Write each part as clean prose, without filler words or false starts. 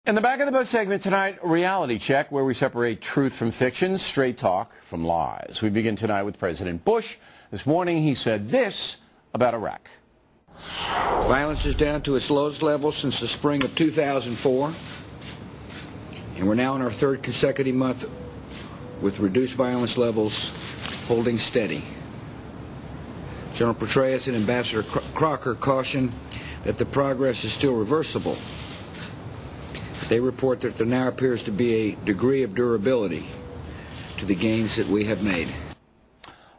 In the Back of the Book segment tonight, reality check, where we separate truth from fiction, straight talk from lies. We begin tonight with President Bush. This morning he said this about Iraq. Violence is down to its lowest level since the spring of 2004, and we're now in our third consecutive month with reduced violence levels holding steady. General Petraeus and Ambassador Crocker caution that the progress is still reversible. They report that there now appears to be a degree of durability to the gains that we have made.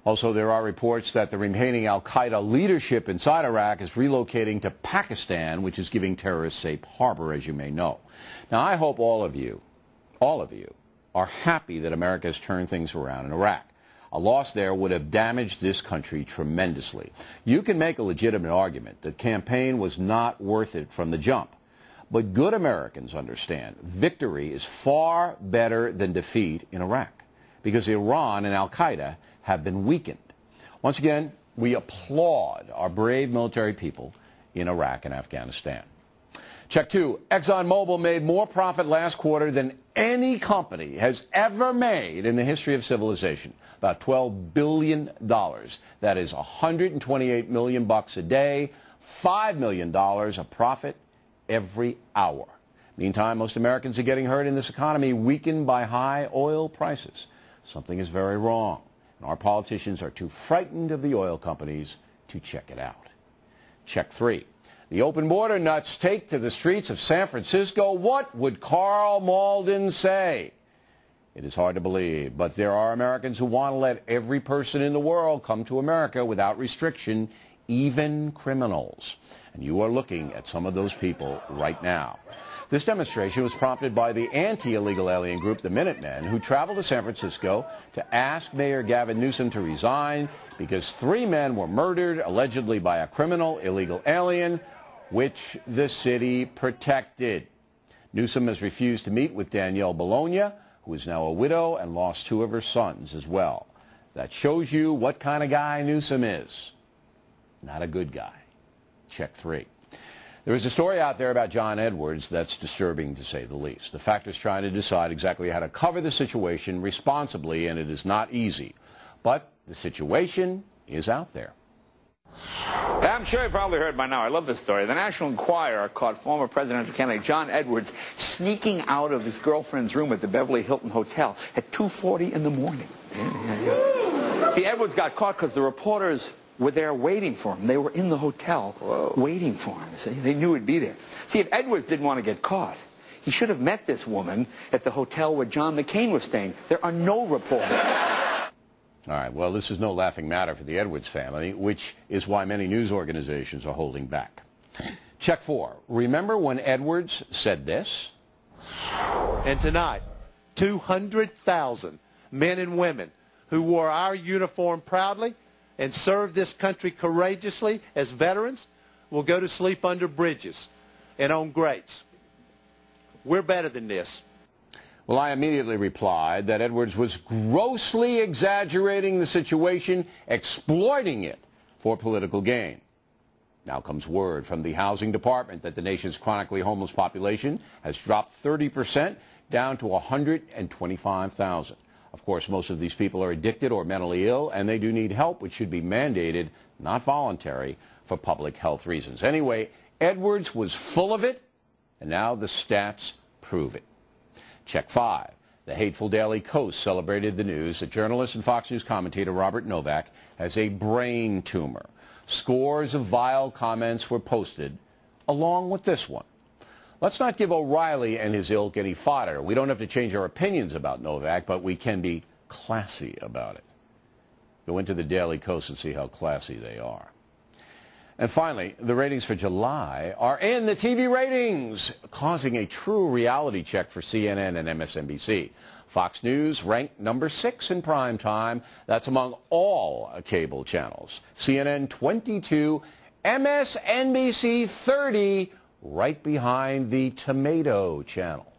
Also, there are reports that the remaining al-Qaeda leadership inside Iraq is relocating to Pakistan, which is giving terrorists safe harbor, as you may know. Now, I hope all of you are happy that America has turned things around in Iraq. A loss there would have damaged this country tremendously. You can make a legitimate argument that campaign was not worth it from the jump. But good Americans understand victory is far better than defeat in Iraq, because Iran and al-Qaeda have been weakened. Once again, we applaud our brave military people in Iraq and Afghanistan. Check two. ExxonMobil made more profit last quarter than any company has ever made in the history of civilization. About $12 billion. That is $128 million a day, $5 million a profit every hour. Meantime, most Americans are getting hurt in this economy weakened by high oil prices. Something is very wrong, and our politicians are too frightened of the oil companies to check it out. Check three. The open border nuts take to the streets of San Francisco. What would Karl Malden say? It is hard to believe, but there are Americans who want to let every person in the world come to America without restriction, even criminals. And you are looking at some of those people right now. This demonstration was prompted by the anti-illegal alien group, the Minutemen, who traveled to San Francisco to ask Mayor Gavin Newsom to resign because 3 men were murdered, allegedly by a criminal illegal alien, which the city protected. Newsom has refused to meet with Danielle Bologna, who is now a widow and lost 2 of her sons as well. That shows you what kind of guy Newsom is. Not a good guy. Check three. There is a story out there about John Edwards that's disturbing, to say the least. The Factor's trying to decide exactly how to cover the situation responsibly, and it is not easy. But the situation is out there. I'm sure you probably heard by now. I love this story. The National Enquirer caught former presidential candidate John Edwards sneaking out of his girlfriend's room at the Beverly Hilton Hotel at 2:40 in the morning. See, Edwards got caught because the reporters were there waiting for him. They were in the hotel waiting for him. See, they knew he'd be there. See, if Edwards didn't want to get caught, he should have met this woman at the hotel where John McCain was staying. There are no reporters. All right, well, this is no laughing matter for the Edwards family, which is why many news organizations are holding back. Check four. Remember when Edwards said this? And tonight, 200,000 men and women who wore our uniform proudly and served this country courageously as veterans will go to sleep under bridges and on grates. We're better than this. Well, I immediately replied that Edwards was grossly exaggerating the situation, exploiting it for political gain. Now comes word from the Housing Department that the nation's chronically homeless population has dropped 30% down to 125,000. Of course, most of these people are addicted or mentally ill, and they do need help, which should be mandated, not voluntary, for public health reasons. Anyway, Edwards was full of it, and now the stats prove it. Check five. The hateful Daily Kos celebrated the news that journalist and Fox News commentator Robert Novak has a brain tumor. Scores of vile comments were posted, along with this one. Let's not give O'Reilly and his ilk any fodder. We don't have to change our opinions about Novak, but we can be classy about it. Go into the Daily Kos and see how classy they are. And finally, the ratings for July are in. The TV ratings, causing a true reality check for CNN and MSNBC. Fox News ranked number 6 in prime time. That's among all cable channels. CNN 22, MSNBC 30, right behind the Tomato channel.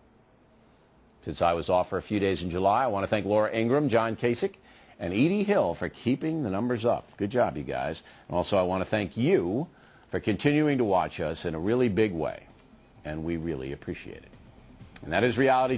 Since I was off for a few days in July, I want to thank Laura Ingraham, John Kasich, and Edie Hill for keeping the numbers up. Good job, you guys. And also, I want to thank you for continuing to watch us in a really big way, and we really appreciate it. And that is Reality